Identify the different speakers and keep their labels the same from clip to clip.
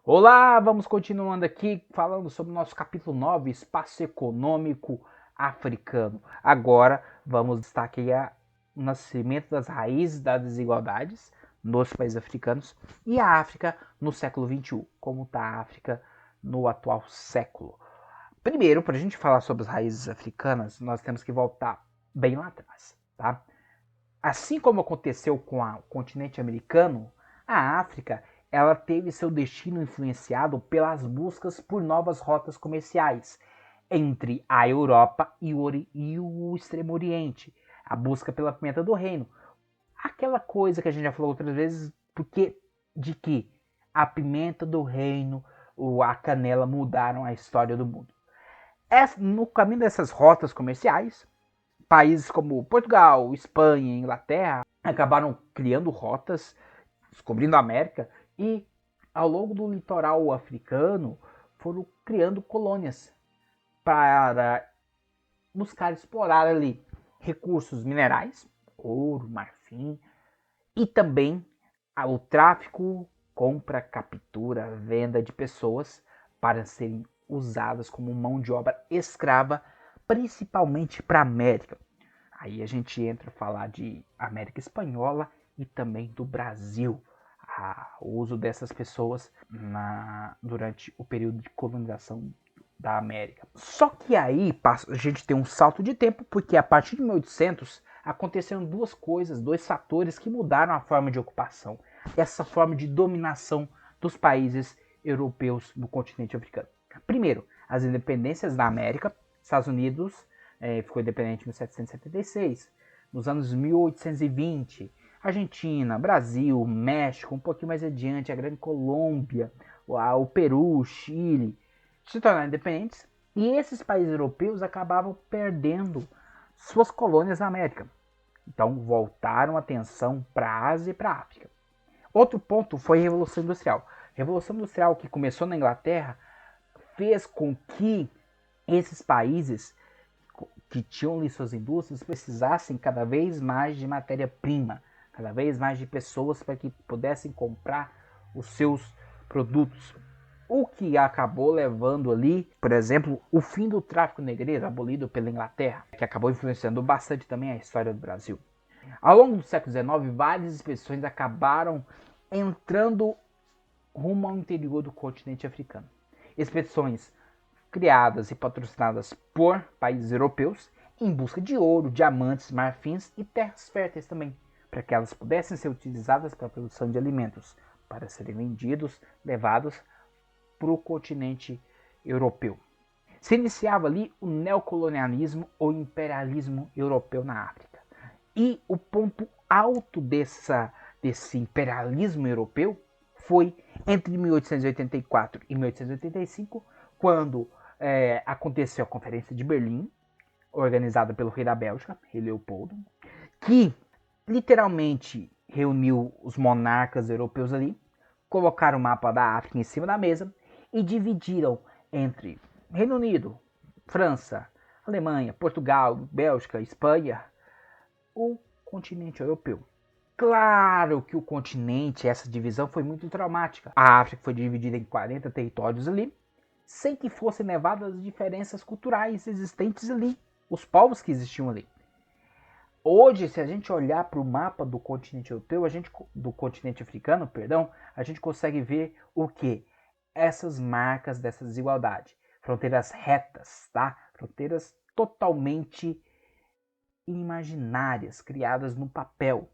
Speaker 1: Olá, vamos continuando aqui falando sobre o nosso capítulo 9, Espaço Econômico Africano. Agora vamos destacar o nascimento das raízes das desigualdades nos países africanos e a África no século XXI, como está a África no atual século. Primeiro, para a gente falar sobre as raízes africanas, nós temos que voltar bem lá atrás, tá? Assim como aconteceu com o continente americano, a África ela teve seu destino influenciado pelas buscas por novas rotas comerciais entre a Europa e o Extremo Oriente, a busca pela pimenta do reino. Aquela coisa que a gente já falou outras vezes, porque de que a pimenta do reino ou a canela mudaram a história do mundo. No caminho dessas rotas comerciais, países como Portugal, Espanha, Inglaterra acabaram criando rotas, descobrindo a América e ao longo do litoral africano foram criando colônias para buscar explorar ali recursos minerais, ouro, marfim e também o tráfico, compra, captura, venda de pessoas para serem usadas como mão de obra escrava, principalmente para a América. Aí a gente entra a falar de América Espanhola e também do Brasil. O uso dessas pessoas durante o período de colonização da América. Só que aí a gente tem um salto de tempo, porque a partir de 1800 aconteceram duas coisas, dois fatores que mudaram a forma de ocupação, essa forma de dominação dos países europeus no continente africano. Primeiro, as independências da América. Estados Unidos ficou independente em 1776. Nos anos 1820, Argentina, Brasil, México, um pouquinho mais adiante, a Grande Colômbia, o Peru, o Chile, se tornaram independentes. E esses países europeus acabavam perdendo suas colônias na América. Então voltaram a atenção para a Ásia e para a África. Outro ponto foi a Revolução Industrial. A Revolução Industrial, que começou na Inglaterra, fez com que esses países que tinham ali suas indústrias precisassem cada vez mais de matéria-prima, cada vez mais de pessoas para que pudessem comprar os seus produtos. O que acabou levando ali, por exemplo, o fim do tráfico negreiro, abolido pela Inglaterra, que acabou influenciando bastante também a história do Brasil. Ao longo do século XIX, várias expedições acabaram entrando rumo ao interior do continente africano. Expedições criadas e patrocinadas por países europeus em busca de ouro, diamantes, marfins e terras férteis também, para que elas pudessem ser utilizadas para a produção de alimentos, para serem vendidos, levados para o continente europeu. Se iniciava ali o neocolonialismo ou imperialismo europeu na África. E o ponto alto desse imperialismo europeu foi entre 1884 e 1885, quando aconteceu a Conferência de Berlim, organizada pelo rei da Bélgica, rei Leopoldo, que literalmente reuniu os monarcas europeus ali, colocaram o mapa da África em cima da mesa e dividiram entre Reino Unido, França, Alemanha, Portugal, Bélgica, Espanha, o continente europeu. Claro que o continente, essa divisão foi muito traumática. A África foi dividida em 40 territórios ali, sem que fossem levadas as diferenças culturais existentes ali, os povos que existiam ali. Hoje, se a gente olhar para o mapa do continente europeu, do continente africano, perdão, a gente consegue ver o que? Essas marcas dessa desigualdade. Fronteiras retas, tá? Fronteiras totalmente imaginárias, criadas no papel.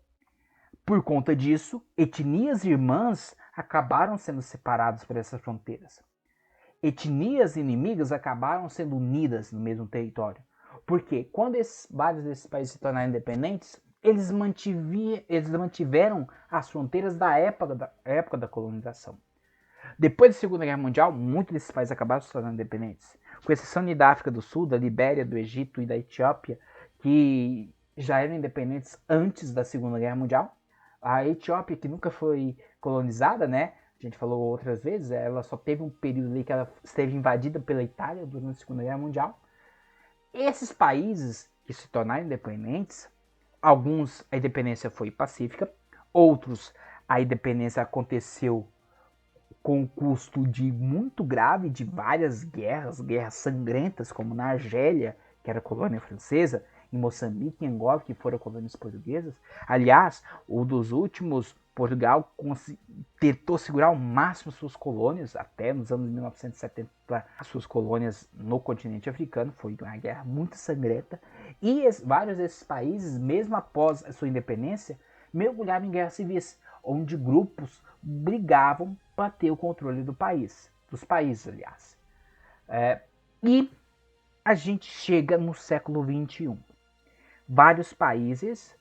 Speaker 1: Por conta disso, etnias irmãs acabaram sendo separadas por essas fronteiras. Etnias inimigas acabaram sendo unidas no mesmo território. Porque quando vários desses países se tornaram independentes, eles mantiveram as fronteiras da época da colonização. Depois da Segunda Guerra Mundial, muitos desses países acabaram se tornando independentes. Com exceção da África do Sul, da Libéria, do Egito e da Etiópia, que já eram independentes antes da Segunda Guerra Mundial. A Etiópia, que nunca foi colonizada, né? A gente falou outras vezes, ela só teve um período ali que ela esteve invadida pela Itália durante a Segunda Guerra Mundial. Esses países que se tornaram independentes, alguns a independência foi pacífica, outros a independência aconteceu com o custo de muito grave de várias guerras sangrentas, como na Argélia, que era colônia francesa, em Moçambique e Angola, que foram colônias portuguesas. Aliás, um dos últimos, Portugal tentou segurar ao máximo suas colônias, até nos anos 1970, as suas colônias no continente africano. Foi uma guerra muito sangrenta. E vários desses países, mesmo após a sua independência, mergulhavam em guerras civis, onde grupos brigavam para ter o controle do país, dos países, aliás. E a gente chega no século XXI. Vários países,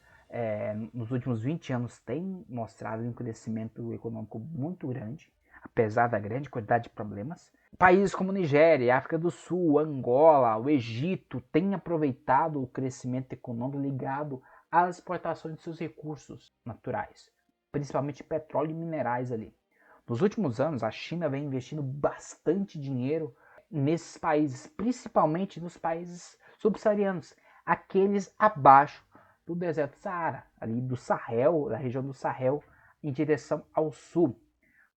Speaker 1: nos últimos 20 anos, têm mostrado um crescimento econômico muito grande, apesar da grande quantidade de problemas. Países como Nigéria, África do Sul, Angola, o Egito têm aproveitado o crescimento econômico ligado às exportações de seus recursos naturais, principalmente petróleo e minerais ali. Nos últimos anos, a China vem investindo bastante dinheiro nesses países, principalmente nos países subsaarianos, aqueles abaixo do deserto do Saara, ali do Sahel, da região do Sahel, em direção ao sul,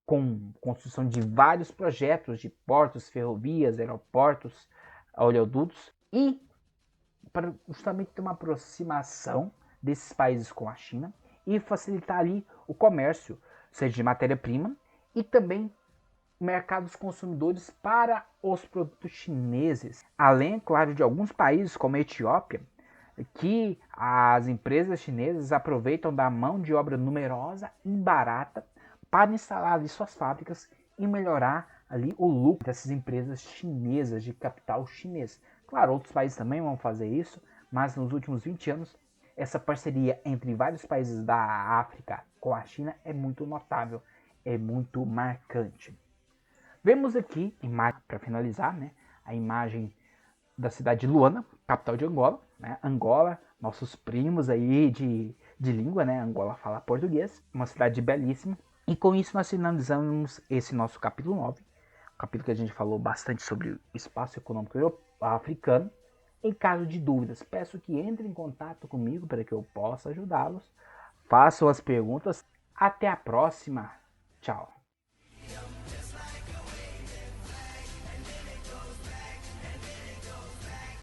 Speaker 1: com construção de vários projetos de portos, ferrovias, aeroportos, oleodutos, e para justamente ter uma aproximação desses países com a China e facilitar ali o comércio, seja de matéria-prima e também mercados consumidores para os produtos chineses. Além, claro, de alguns países como a Etiópia, que as empresas chinesas aproveitam da mão de obra numerosa e barata para instalar ali suas fábricas e melhorar ali o lucro dessas empresas chinesas de capital chinês. Claro, outros países também vão fazer isso, mas nos últimos 20 anos essa parceria entre vários países da África com a China é muito notável, é muito marcante. Vemos aqui, para finalizar, né, a imagem da cidade de Luanda, capital de Angola. Né? Angola, nossos primos aí de língua, né? Angola fala português, uma cidade belíssima. E com isso nós finalizamos esse nosso capítulo 9, capítulo que a gente falou bastante sobre o espaço econômico africano. Em caso de dúvidas, peço que entrem em contato comigo para que eu possa ajudá-los. Façam as perguntas. Até a próxima. Tchau.